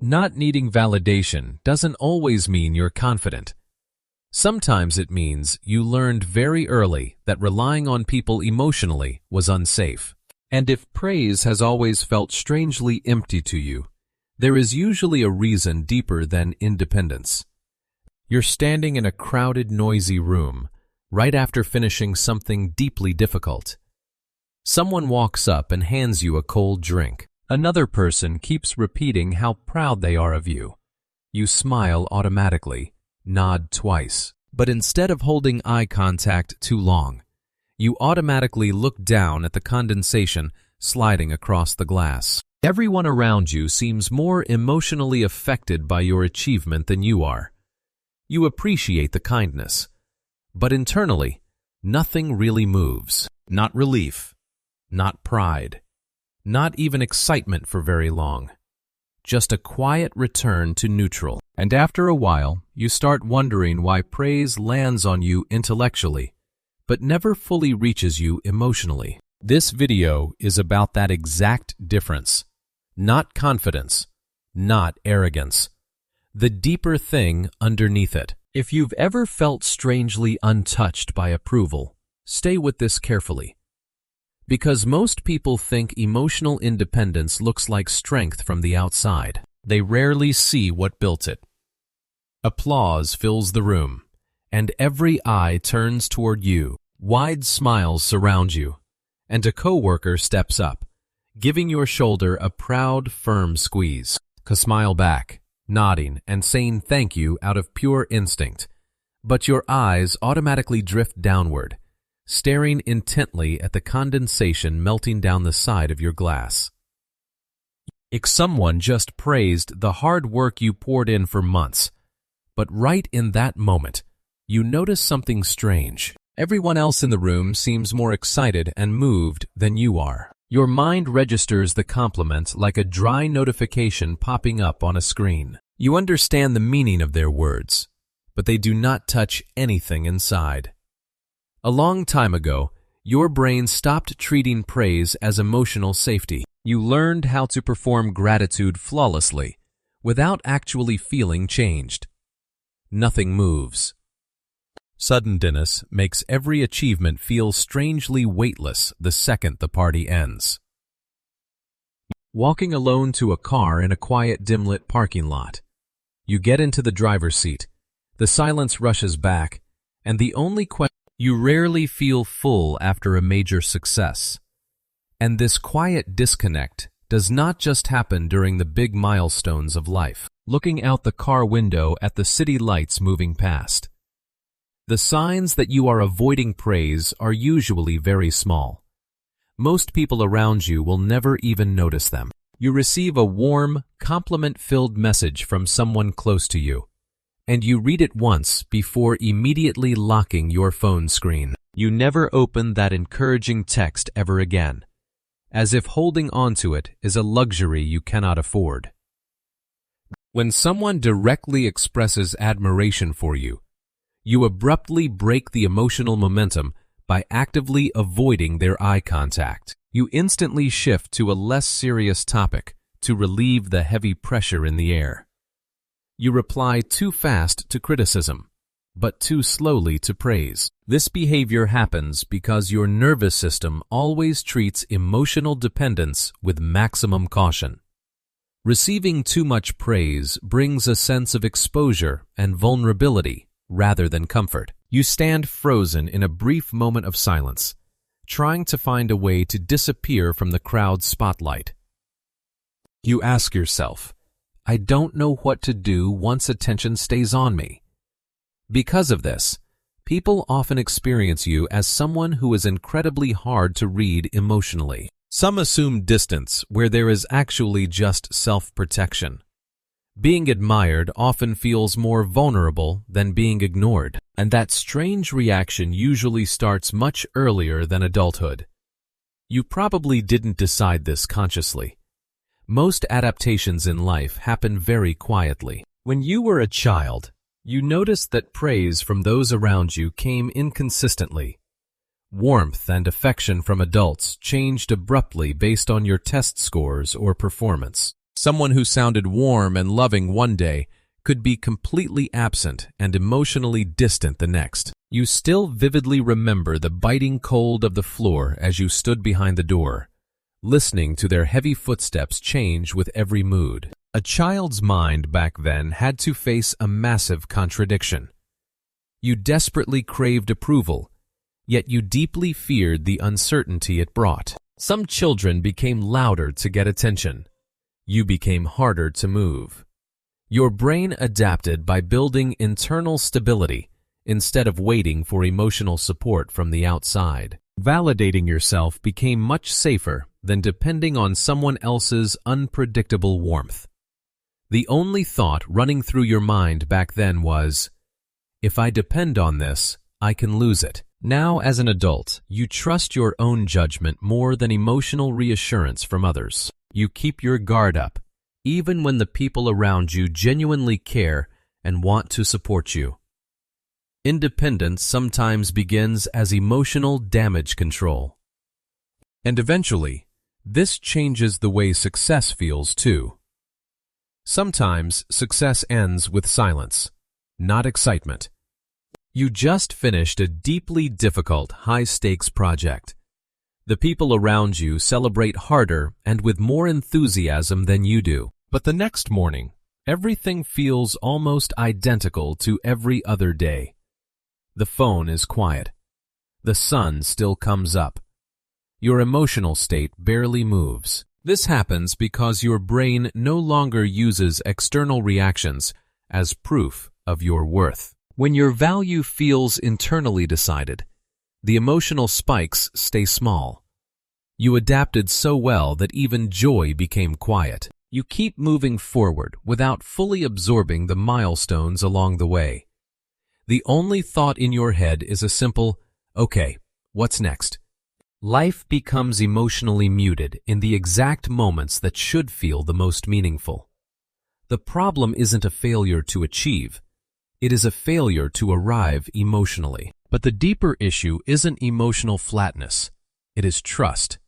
Not needing validation doesn't always mean you're confident. Sometimes it means you learned very early that relying on people emotionally was unsafe. And if praise has always felt strangely empty to you, there is usually a reason deeper than independence. You're standing in a crowded, noisy room right after finishing something deeply difficult. Someone walks up and hands you a cold drink. Another person keeps repeating how proud they are of you. You smile automatically, nod twice, but instead of holding eye contact too long, you automatically look down at the condensation sliding across the glass. Everyone around you seems more emotionally affected by your achievement than you are. You appreciate the kindness, but internally, nothing really moves. Not relief, not pride, not even excitement for very long. Just a quiet return to neutral. And after a while, you start wondering why praise lands on you intellectually, but never fully reaches you emotionally. This video is about that exact difference. Not confidence, not arrogance. The deeper thing underneath it. If you've ever felt strangely untouched by approval, stay with this carefully. Because most people think emotional independence looks like strength from the outside. They rarely see what built it. Applause fills the room, and every eye turns toward you. Wide smiles surround you, and a coworker steps up, giving your shoulder a proud, firm squeeze. Smile back, nodding and saying thank you out of pure instinct, but your eyes automatically drift downward, staring intently at the condensation melting down the side of your glass. If someone just praised the hard work you poured in for months, but right in that moment, you notice something strange. Everyone else in the room seems more excited and moved than you are. Your mind registers the compliment like a dry notification popping up on a screen. You understand the meaning of their words, but they do not touch anything inside. A long time ago, your brain stopped treating praise as emotional safety. You learned how to perform gratitude flawlessly, without actually feeling changed. Nothing moves. Suddenness makes every achievement feel strangely weightless the second the party ends. Walking alone to a car in a quiet, dim-lit parking lot. You get into the driver's seat. The silence rushes back, and the only question: you rarely feel full after a major success. And this quiet disconnect does not just happen during the big milestones of life. Looking out the car window at the city lights moving past. The signs that you are avoiding praise are usually very small. Most people around you will never even notice them. You receive a warm, compliment-filled message from someone close to you, and you read it once before immediately locking your phone screen. You never open that encouraging text ever again, as if holding on to it is a luxury you cannot afford. When someone directly expresses admiration for you, you abruptly break the emotional momentum by actively avoiding their eye contact. You instantly shift to a less serious topic to relieve the heavy pressure in the air. You reply too fast to criticism, but too slowly to praise. This behavior happens because your nervous system always treats emotional dependence with maximum caution. Receiving too much praise brings a sense of exposure and vulnerability rather than comfort. You stand frozen in a brief moment of silence, trying to find a way to disappear from the crowd's spotlight. You ask yourself, I don't know what to do once attention stays on me. Because of this, people often experience you as someone who is incredibly hard to read emotionally. Some assume distance where there is actually just self-protection. Being admired often feels more vulnerable than being ignored, and that strange reaction usually starts much earlier than adulthood. You probably didn't decide this consciously. Most adaptations in life happen very quietly. When you were a child, you noticed that praise from those around you came inconsistently. Warmth and affection from adults changed abruptly based on your test scores or performance. Someone who sounded warm and loving one day could be completely absent and emotionally distant the next. You still vividly remember the biting cold of the floor as you stood behind the door, listening to their heavy footsteps change with every mood. A child's mind back then had to face a massive contradiction. You desperately craved approval, yet you deeply feared the uncertainty it brought. Some children became louder to get attention. You became harder to move. Your brain adapted by building internal stability instead of waiting for emotional support from the outside. Validating yourself became much safer than depending on someone else's unpredictable warmth. The only thought running through your mind back then was, if I depend on this, I can lose it. Now, as an adult, you trust your own judgment more than emotional reassurance from others. You keep your guard up, even when the people around you genuinely care and want to support you. Independence sometimes begins as emotional damage control. And eventually, this changes the way success feels too. Sometimes success ends with silence, not excitement. You just finished a deeply difficult, high-stakes project. The people around you celebrate harder and with more enthusiasm than you do. But the next morning, everything feels almost identical to every other day. The phone is quiet. The sun still comes up. Your emotional state barely moves. This happens because your brain no longer uses external reactions as proof of your worth. When your value feels internally decided, the emotional spikes stay small. You adapted so well that even joy became quiet. You keep moving forward without fully absorbing the milestones along the way. The only thought in your head is a simple, okay, what's next? Life becomes emotionally muted in the exact moments that should feel the most meaningful. The problem isn't a failure to achieve. It is a failure to arrive emotionally. But the deeper issue isn't emotional flatness. It is trust.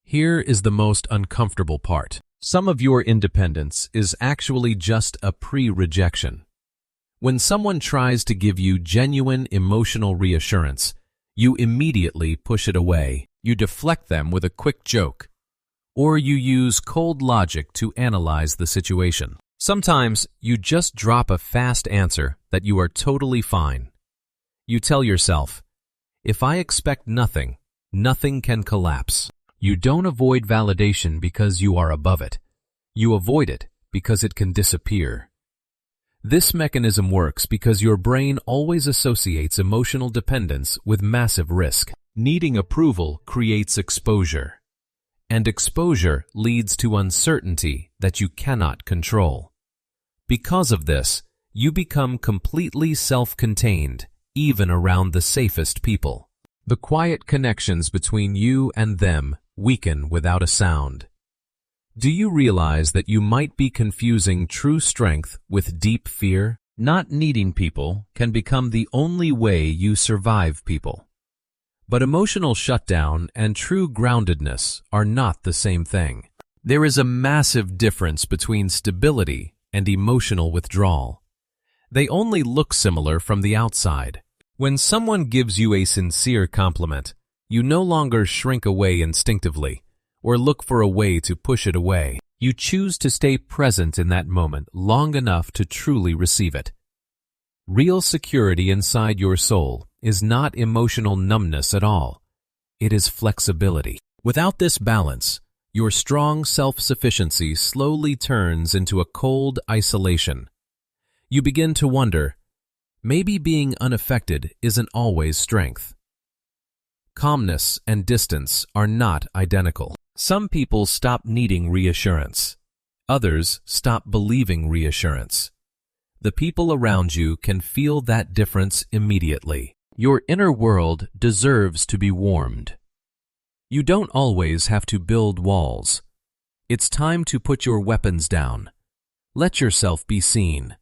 Here is the most uncomfortable part. Some of your independence is actually just a pre-rejection. When someone tries to give you genuine emotional reassurance, you immediately push it away. You deflect them with a quick joke, or you use cold logic to analyze the situation. Sometimes you just drop a fast answer that you are totally fine. You tell yourself, if I expect nothing, nothing can collapse. You don't avoid validation because you are above it. You avoid it because it can disappear. This mechanism works because your brain always associates emotional dependence with massive risk. Needing approval creates exposure, and exposure leads to uncertainty that you cannot control. Because of this, you become completely self-contained, even around the safest people. The quiet connections between you and them weaken without a sound. Do you realize that you might be confusing true strength with deep fear? Not needing people can become the only way you survive people. But emotional shutdown and true groundedness are not the same thing. There is a massive difference between stability and emotional withdrawal. They only look similar from the outside. When someone gives you a sincere compliment, you no longer shrink away instinctively or look for a way to push it away. You choose to stay present in that moment long enough to truly receive it. Real security inside your soul is not emotional numbness at all. It is flexibility. Without this balance, your strong self-sufficiency slowly turns into a cold isolation. You begin to wonder, maybe being unaffected isn't always strength. Calmness and distance are not identical. Some people stop needing reassurance. Others stop believing reassurance. The people around you can feel that difference immediately. Your inner world deserves to be warmed. You don't always have to build walls. It's time to put your weapons down. Let yourself be seen.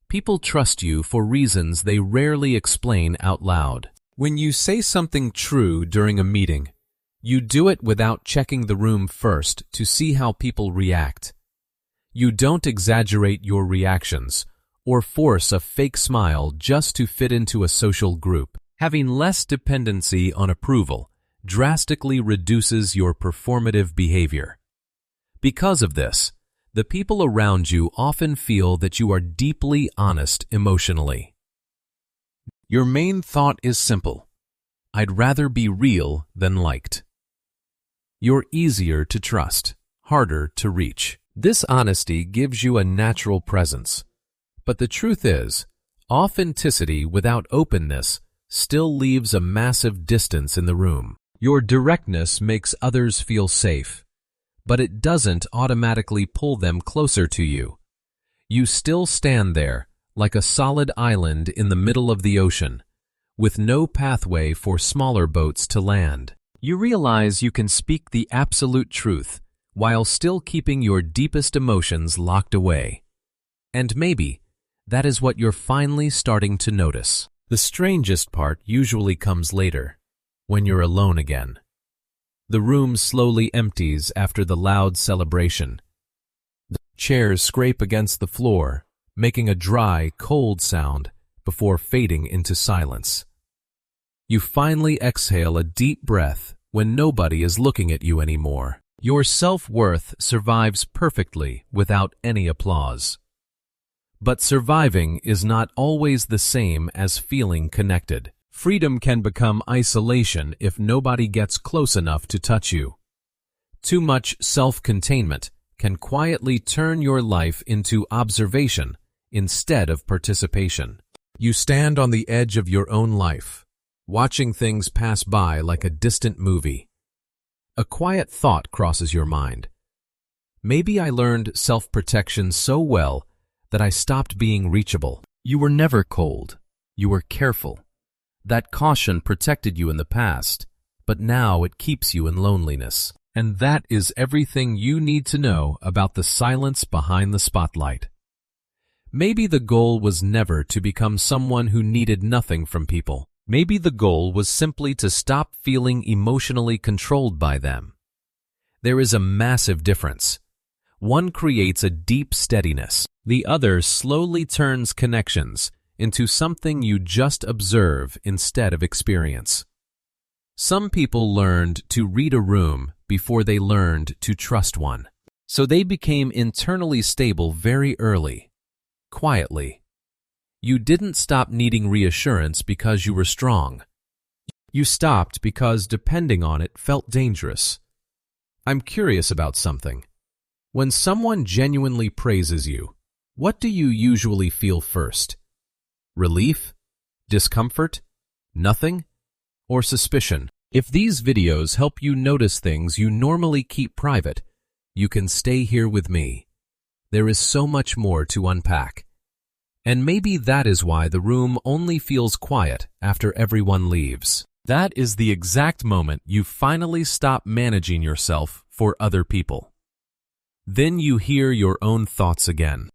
People trust you for reasons they rarely explain out loud. When you say something true during a meeting, you do it without checking the room first to see how people react. You don't exaggerate your reactions or force a fake smile just to fit into a social group. Having less dependency on approval drastically reduces your performative behavior. Because of this, the people around you often feel that you are deeply honest emotionally. Your main thought is simple: I'd rather be real than liked. You're easier to trust, harder to reach. This honesty gives you a natural presence. But the truth is, authenticity without openness still leaves a massive distance in the room. Your directness makes others feel safe, but it doesn't automatically pull them closer to you. You still stand there like a solid island in the middle of the ocean, with no pathway for smaller boats to land. You realize you can speak the absolute truth while still keeping your deepest emotions locked away. And maybe that is what you're finally starting to notice. The strangest part usually comes later, when you're alone again. The room slowly empties after the loud celebration. The chairs scrape against the floor, making a dry, cold sound before fading into silence. You finally exhale a deep breath when nobody is looking at you anymore. Your self-worth survives perfectly without any applause. But surviving is not always the same as feeling connected. Freedom can become isolation if nobody gets close enough to touch you. Too much self-containment can quietly turn your life into observation instead of participation. You stand on the edge of your own life, watching things pass by like a distant movie. A quiet thought crosses your mind. Maybe I learned self-protection so well that I stopped being reachable. You were never cold. You were careful. That caution protected you in the past, but now it keeps you in loneliness. And that is everything you need to know about the silence behind the spotlight. Maybe the goal was never to become someone who needed nothing from people. Maybe the goal was simply to stop feeling emotionally controlled by them. There is a massive difference. One creates a deep steadiness. The other slowly turns connections into something you just observe instead of experience. Some people learned to read a room before they learned to trust one. So they became internally stable very early, quietly. You didn't stop needing reassurance because you were strong. You stopped because depending on it felt dangerous. I'm curious about something. When someone genuinely praises you, what do you usually feel first? Relief? Discomfort? Nothing? Or suspicion? If these videos help you notice things you normally keep private, you can stay here with me. There is so much more to unpack. And maybe that is why the room only feels quiet after everyone leaves. That is the exact moment you finally stop managing yourself for other people. Then you hear your own thoughts again.